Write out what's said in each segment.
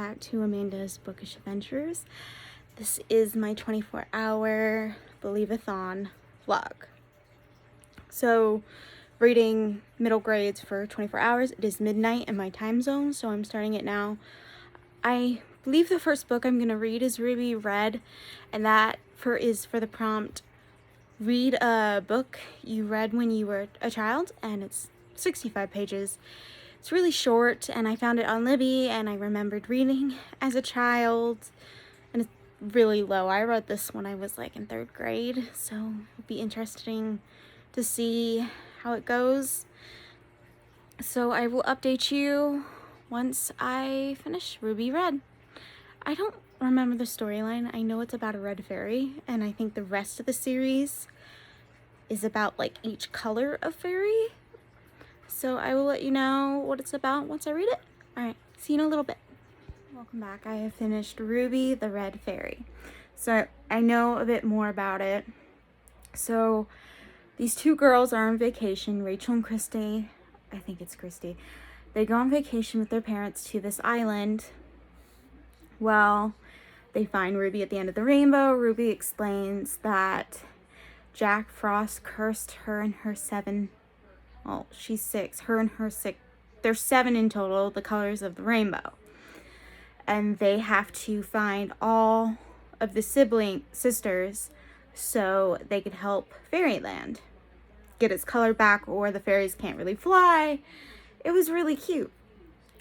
back to Amanda's Bookish Adventures. This is my 24-hour Believe-a-thon vlog. So, reading middle grades for 24 hours. It is midnight in my time zone, so I'm starting it now. I believe the first book I'm going to read is Ruby Red, and that is for the prompt, read a book you read when you were a child, and it's 65 pages. It's really short, and I found it on Libby, and I remembered reading as a child, and it's really low. I read this when I was like in 3rd grade, so it'll be interesting to see how it goes. So I will update you once I finish Ruby Red. I don't remember the storyline. I know it's about a red fairy, and I think the rest of the series is about like each color of fairy. So I will let you know what it's about once I read it. Alright, see you in a little bit. Welcome back. I have finished Ruby the Red Fairy. So I know a bit more about it. So these two girls are on vacation, Rachel and Christy. I think it's Christy. They go on vacation with their parents to this island. Well, they find Ruby at the end of the rainbow. Ruby explains that Jack Frost cursed her and her 7, well, she's 6, her and her 6, there's 7 in total, the colors of the rainbow. And they have to find all of the sisters so they could help Fairyland get its color back, or the fairies can't really fly. It was really cute.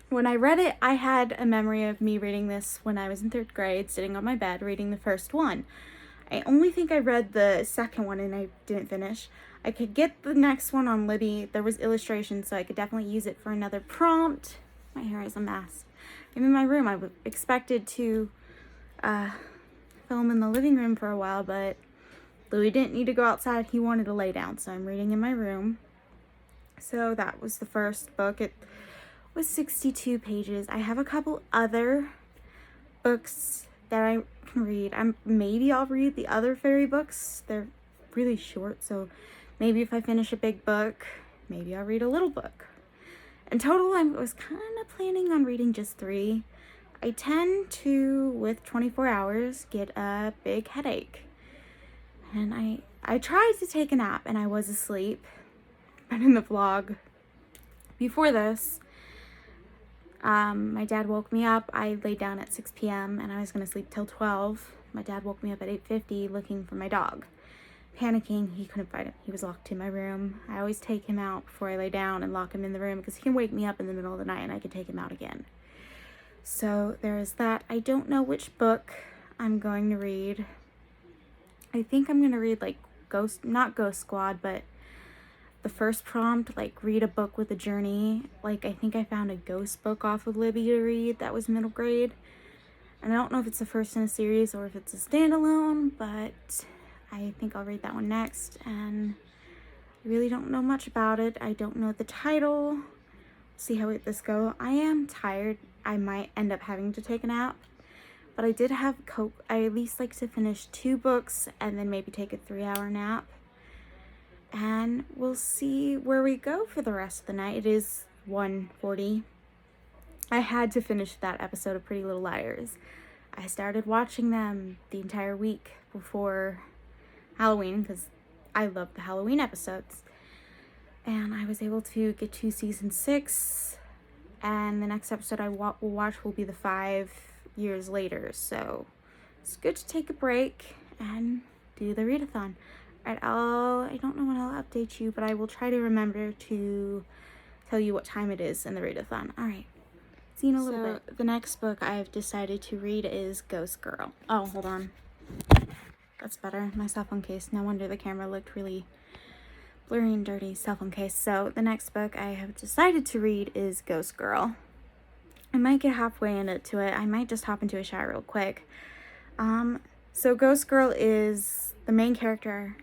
When I read it, I had a memory of me reading this when I was in 3rd grade, sitting on my bed reading the first one. I only think I read the second one and I didn't finish. I could get the next one on Libby. There was illustrations, so I could definitely use it for another prompt. My hair is a mess. I'm in my room. I expected to film in the living room for a while, but Louis didn't need to go outside. He wanted to lay down, so I'm reading in my room. So that was the first book. It was 62 pages. I have a couple other books that I can read. Maybe I'll read the other fairy books. They're really short, so maybe if I finish a big book, maybe I'll read a little book. In total, I was kind of planning on reading just 3. I tend to, with 24 hours, get a big headache. And I tried to take a nap and I was asleep. But in the vlog before this, my dad woke me up. I laid down at 6 p.m. and I was going to sleep till 12. My dad woke me up at 8:50 looking for my dog. Panicking, he couldn't find him. He was locked in my room. I always take him out before I lay down and lock him in the room because he can wake me up in the middle of the night and I can take him out again. So there is that. I don't know which book I'm going to read. I think I'm going to read like not Ghost Squad, but the first prompt, like read a book with a journey. Like I think I found a ghost book off of Libby to read that was middle grade. And I don't know if it's the first in a series or if it's a standalone, but I think I'll read that one next. And I really don't know much about it. I don't know the title. See how this goes. I am tired. I might end up having to take a nap. But I did have Coke. I at least like to finish 2 books and then maybe take a 3-hour nap. And we'll see where we go for the rest of the night. It is 1:40. I had to finish that episode of Pretty Little Liars. I started watching them the entire week before Halloween because I love the Halloween episodes. And I was able to get to season 6. And the next episode I will watch will be the 5 years later. So it's good to take a break and do the readathon. Alright, I don't know when I'll update you, but I will try to remember to tell you what time it is in the readathon. Alright, see you in a little bit. The next book I've decided to read is Ghost Girl. Oh, hold on. That's better. My cell phone case. No wonder the camera looked really blurry and dirty. Cell phone case. So the next book I have decided to read is Ghost Girl. I might get halfway into it. I might just hop into a shower real quick. So Ghost Girl is the main character.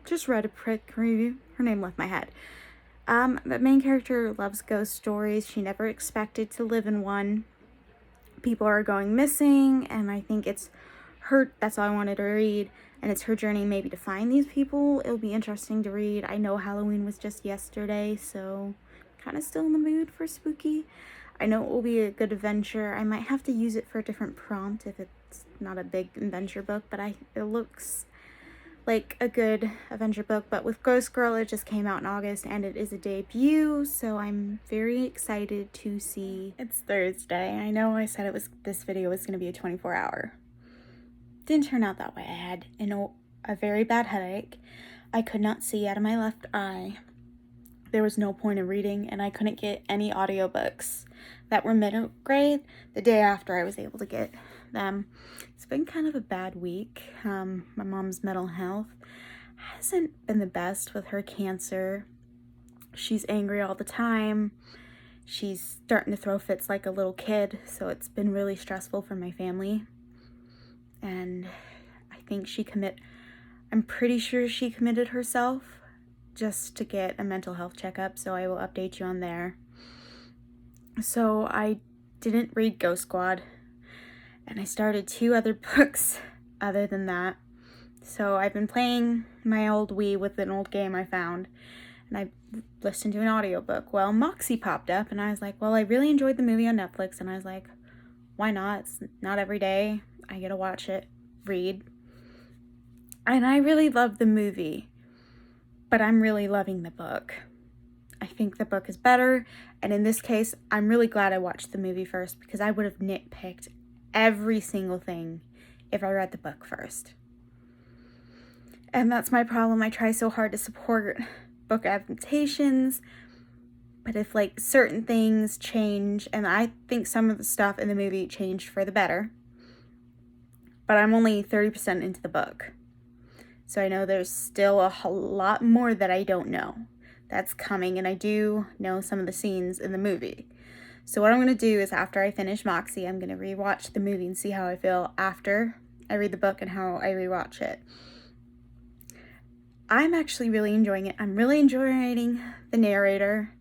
Just read a quick review. Her name left my head. The main character loves ghost stories. She never expected to live in one. People are going missing, and I think it's her, that's all I wanted to read, and it's her journey maybe to find these people. It'll be interesting to read. I know Halloween was just yesterday, so kind of still in the mood for spooky. I know it will be a good adventure. I might have to use it for a different prompt if it's not a big adventure book, but it looks like a good adventure book. But with Ghost Girl, it just came out in August and it is a debut, so I'm very excited to see. It's Thursday. I know I said this video was going to be a 24-hour. Didn't turn out that way. I had a very bad headache. I could not see out of my left eye. There was no point in reading, and I couldn't get any audiobooks that were middle grade the day after I was able to get them. It's been kind of a bad week. My mom's mental health hasn't been the best with her cancer. She's angry all the time. She's starting to throw fits like a little kid, so it's been really stressful for my family. And I think I'm pretty sure she committed herself just to get a mental health checkup, so I will update you on there. So I didn't read Ghost Squad, and I started 2 other books other than that. So I've been playing my old Wii with an old game I found, and I listened to an audiobook. Well, Moxie popped up, and I was like, well, I really enjoyed the movie on Netflix, and I was like, why not? It's not every day I get to watch it, read. And I really loved the movie, but I'm really loving the book. I think the book is better, and in this case, I'm really glad I watched the movie first, because I would have nitpicked every single thing if I read the book first. And that's my problem. I try so hard to support book adaptations, but if like certain things change, and I think some of the stuff in the movie changed for the better, but I'm only 30% into the book. So I know there's still a whole lot more that I don't know that's coming, and I do know some of the scenes in the movie. So what I'm going to do is, after I finish Moxie, I'm going to rewatch the movie and see how I feel after I read the book and how I rewatch it. I'm actually really enjoying it. I'm really enjoying the narrator.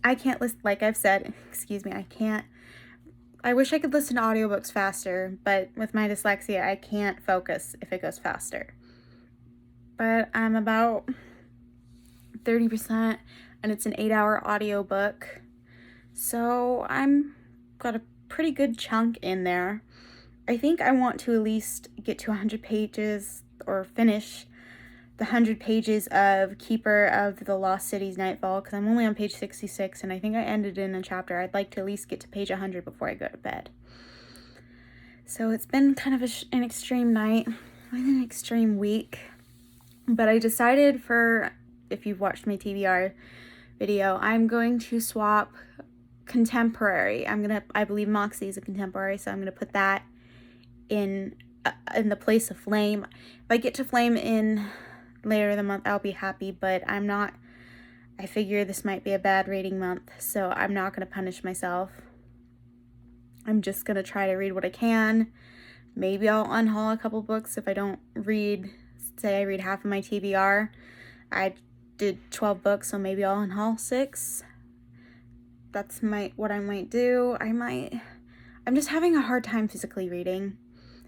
I can't listen, like I've said, I wish I could listen to audiobooks faster, but with my dyslexia, I can't focus if it goes faster. But I'm about 30%, and it's an 8-hour audiobook. So I'm got a pretty good chunk in there. I think I want to at least get to 100 pages or finish the 100 pages of Keeper of the Lost Cities Nightfall, because I'm only on page 66, and I think I ended in a chapter. I'd like to at least get to page 100 before I go to bed. So it's been kind of an extreme night, an extreme week. But I decided if you've watched my TBR video, I'm going to swap contemporary. I believe Moxie is a contemporary, so I'm going to put that in the place of Flame. If I get to Flame in later in the month, I'll be happy, but I'm not. I figure this might be a bad reading month, so I'm not going to punish myself. I'm just going to try to read what I can. Maybe I'll unhaul a couple books if I don't read. Say I read half of my TBR. I did 12 books, so maybe I'll unhaul 6. That's what I might do. I'm just having a hard time physically reading.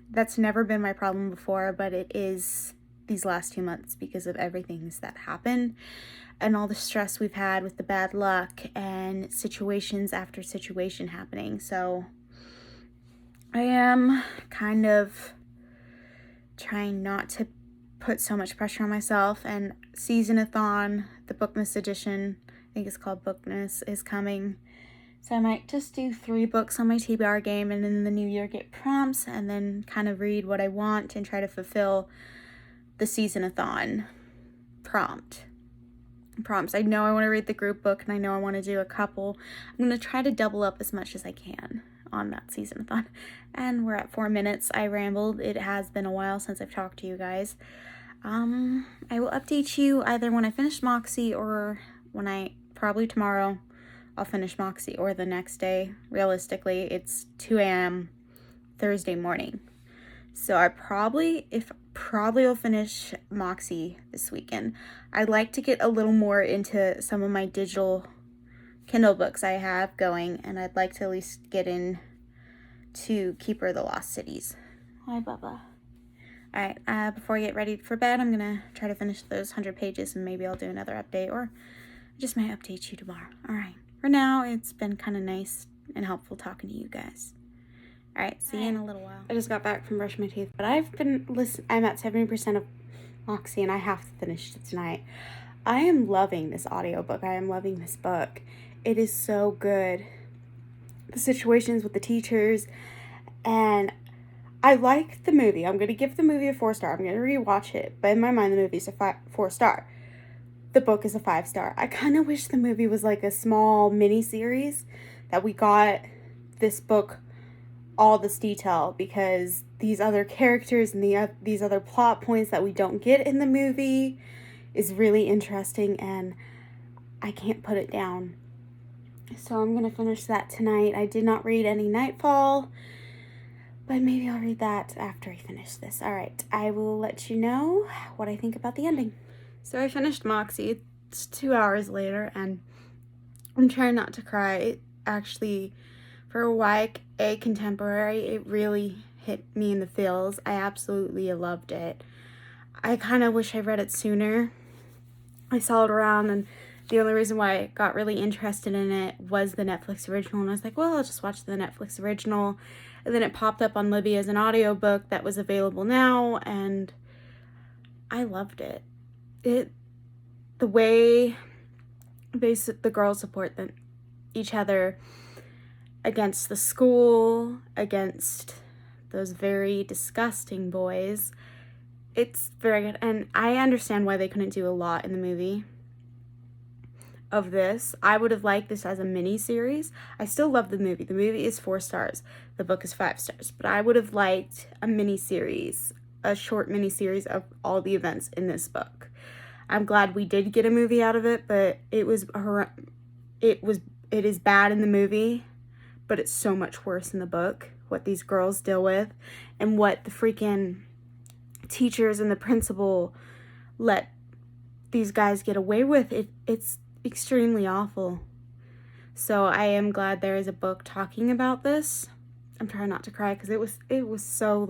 That's never been my problem before, but it is these last 2 months because of everything that happened and all the stress we've had with the bad luck and situations after situation happening. So I am kind of trying not to put so much pressure on myself, and Season-a-thon, the Bookmas edition, I think it's called Bookmas, is coming. So I might just do 3 books on my TBR game, and in the new year get prompts, and then kind of read what I want and try to fulfill the Season-a-thon prompts. I know I want to read the group book, and I know I want to do a couple. I'm going to try to double up as much as I can on that Season-a-thon. And we're at 4 minutes. I rambled. It has been a while since I've talked to you guys. I will update you either when I finish Moxie, or probably tomorrow I'll finish Moxie, or the next day. Realistically, it's 2 a.m. Thursday morning. So I probably will finish Moxie this weekend. I'd like to get a little more into some of my digital Kindle books I have going, and I'd like to at least get in to Keeper of the Lost Cities. Hi, Bubba. Alright, before I get ready for bed, I'm gonna try to finish those 100 pages, and maybe I'll do another update, or just might update you tomorrow. Alright, for now, it's been kind of nice and helpful talking to you guys. All right, see you in a little while. I just got back from brushing my teeth, but I'm at 70% of Moxie, and I have to finish it tonight. I am loving this audiobook. I am loving this book. It is so good. The situations with the teachers, and I like the movie. I'm going to give the movie a 4-star. I'm going to rewatch it, but in my mind, the movie's a 4-star. The book is a 5-star. I kind of wish the movie was like a small mini-series, that we got this book all this detail, because these other characters and these other plot points that we don't get in the movie is really interesting, and I can't put it down. So I'm going to finish that tonight. I did not read any Nightfall, but maybe I'll read that after I finish this. All right, I will let you know what I think about the ending. So I finished Moxie. It's 2 hours later, and I'm trying not to cry. It actually, for a YA contemporary, it really hit me in the feels. I absolutely loved it. I kind of wish I read it sooner. I saw it around, and the only reason why I got really interested in it was the Netflix original, and I was like, well, I'll just watch the Netflix original. And then it popped up on Libby as an audiobook that was available now, and I loved it. The way the girls support each other against the school, against those very disgusting boys, it's very good. And I understand why they couldn't do a lot in the movie of this. I would have liked this as a mini series. I still love the movie. The movie is 4 stars. The book is 5 stars. But I would have liked a mini series, a short mini series of all the events in this book. I'm glad we did get a movie out of it, but it is bad in the movie, but it's so much worse in the book, what these girls deal with, and what the freaking teachers and the principal let these guys get away with. It's extremely awful. So I am glad there is a book talking about this. I'm trying not to cry because it was so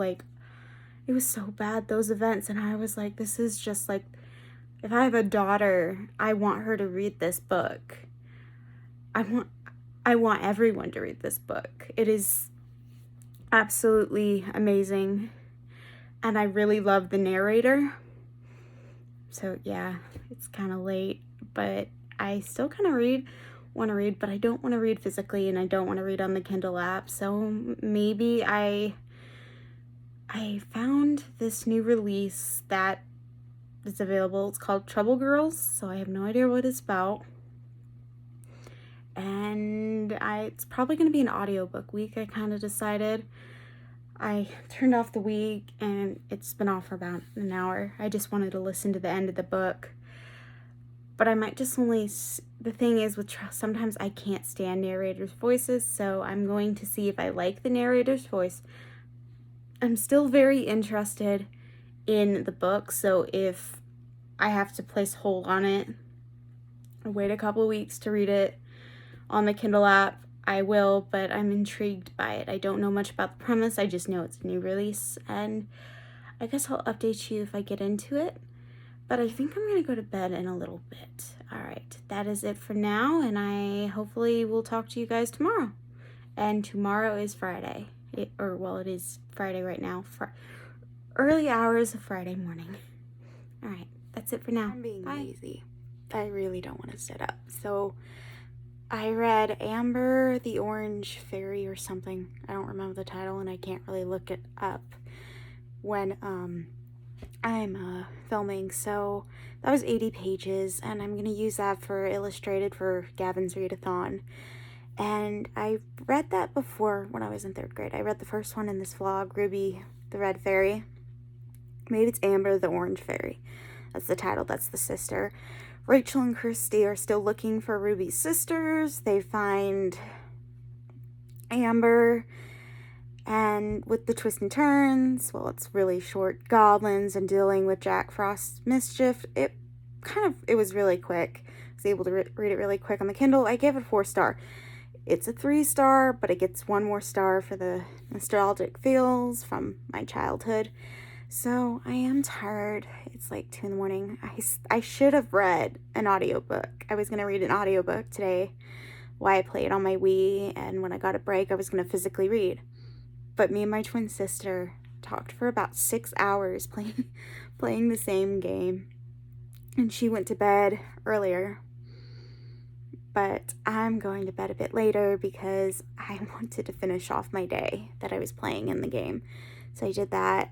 bad, those events, and I was like, this is just like, if I have a daughter, I want her to read this book. I want everyone to read this book. It is absolutely amazing, and I really love the narrator. So yeah, it's kind of late, but I still kind of want to read, but I don't want to read physically, and I don't want to read on the Kindle app. So maybe I found this new release that is available. It's called Trouble Girls, so I have no idea what it's about. And it's probably going to be an audiobook week, I kind of decided. I turned off the week, and it's been off for about an hour. I just wanted to listen to the end of the book. But I might just the thing is with sometimes I can't stand narrators' voices, so I'm going to see if I like the narrator's voice. I'm still very interested in the book, so if I have to place hold on it, or wait a couple of weeks to read it on the Kindle app, I will, but I'm intrigued by it. I don't know much about the premise, I just know it's a new release, and I guess I'll update you if I get into it. But I think I'm going to go to bed in a little bit. Alright, that is it for now, and I hopefully will talk to you guys tomorrow. And tomorrow is Friday. It is Friday right now. Early hours of Friday morning. Alright, that's it for now. I'm being lazy. I really don't want to sit up. So, I read Amber the Orange Fairy or something. I don't remember the title, and I can't really look it up when I'm filming. So that was 80 pages, and I'm gonna use that for illustrated for Gavin's readathon. And I read that before when I was in 3rd grade. I read the first one in this vlog, Ruby the Red Fairy. Maybe it's Amber the Orange Fairy. That's the title, that's the sister. Rachel and Christy are still looking for Ruby's sisters. They find Amber, and with the twists and turns, well, it's really short, goblins and dealing with Jack Frost's mischief, it was really quick. I was able to read it really quick on the Kindle. I gave it a 4-star. It's a 3-star, but it gets 1 more star for the nostalgic feels from my childhood. So I am tired. It's like 2 in the morning. I should have read an audiobook. I was going to read an audiobook today, why I played on my Wii, and when I got a break, I was going to physically read. But me and my twin sister talked for about 6 hours playing the same game. And she went to bed earlier. But I'm going to bed a bit later because I wanted to finish off my day that I was playing in the game. So I did that.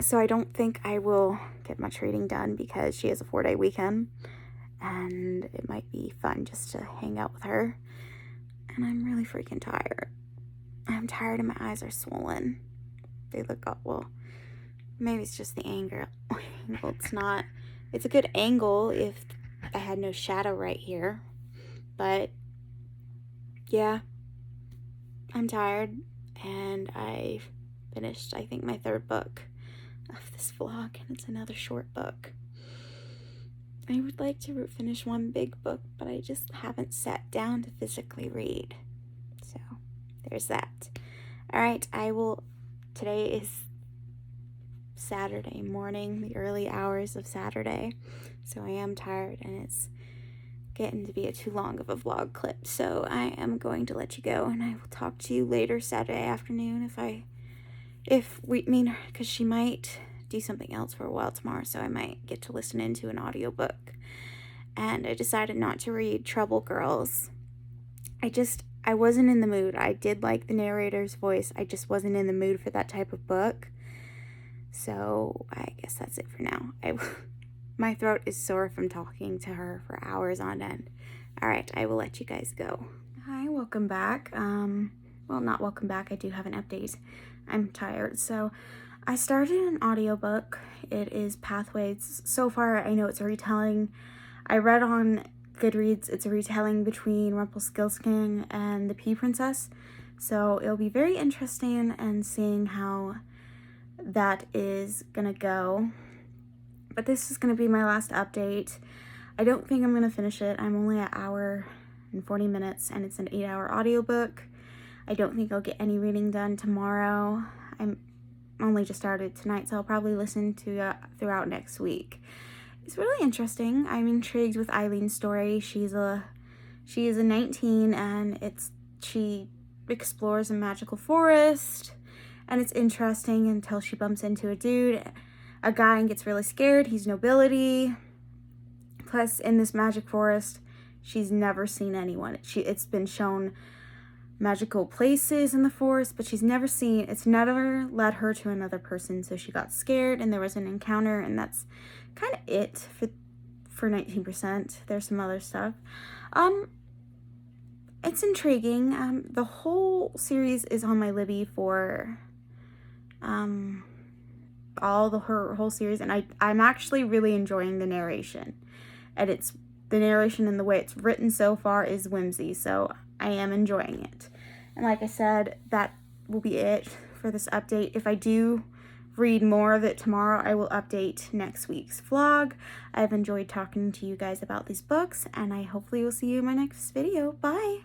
So I don't think I will get much reading done because she has a 4-day weekend. And it might be fun just to hang out with her. And I'm really freaking tired. I'm tired and my eyes are swollen. They look up, well, maybe it's just the angle. It's not. It's a good angle if I had no shadow right here. But yeah, I'm tired, and I finished, I think, my 3rd book of this vlog, and it's another short book. I would like to finish one big book, but I just haven't sat down to physically read. So there's that. All right, today is Saturday morning, the early hours of Saturday, so I am tired, and it's getting to be too long of a vlog clip, so I am going to let you go, and I will talk to you later Saturday afternoon because she might do something else for a while tomorrow, so I might get to listen into an audiobook. And I decided not to read Trouble Girls. I wasn't in the mood. I did like the narrator's voice. I just wasn't in the mood for that type of book. So I guess that's it for now. My throat is sore from talking to her for hours on end. All right, I will let you guys go. Hi, welcome back. Well, not welcome back. I do have an update. I'm tired. So I started an audiobook. It is Pathways. So far, I know it's a retelling. I read on Goodreads, it's a retelling between Rumpelstiltskin and the Pea Princess. So it'll be very interesting and seeing how that is gonna go. But this is gonna be my last update. I don't think I'm gonna finish it. I'm only an hour and 40 minutes and it's an 8-hour audiobook. I don't think I'll get any reading done tomorrow. I'm only just started tonight, so I'll probably listen to throughout next week. It's really interesting. I'm intrigued with Eileen's story. She is a 19 and she explores a magical forest, and it's interesting until she bumps into a guy, and gets really scared. He's nobility. Plus, in this magic forest, she's never seen anyone. It's been shown magical places in the forest, but it's never led her to another person, so she got scared, and there was an encounter, and that's kind of it for 19%. There's some other stuff. It's intriguing. The whole series is on my Libby for her whole series, and I'm actually really enjoying the narration, and the narration and the way it's written so far is whimsy, so I am enjoying it. And like I said, that will be it for this update. If I do read more of it tomorrow, I will update next week's vlog. I've enjoyed talking to you guys about these books, and I hopefully will see you in my next video. Bye!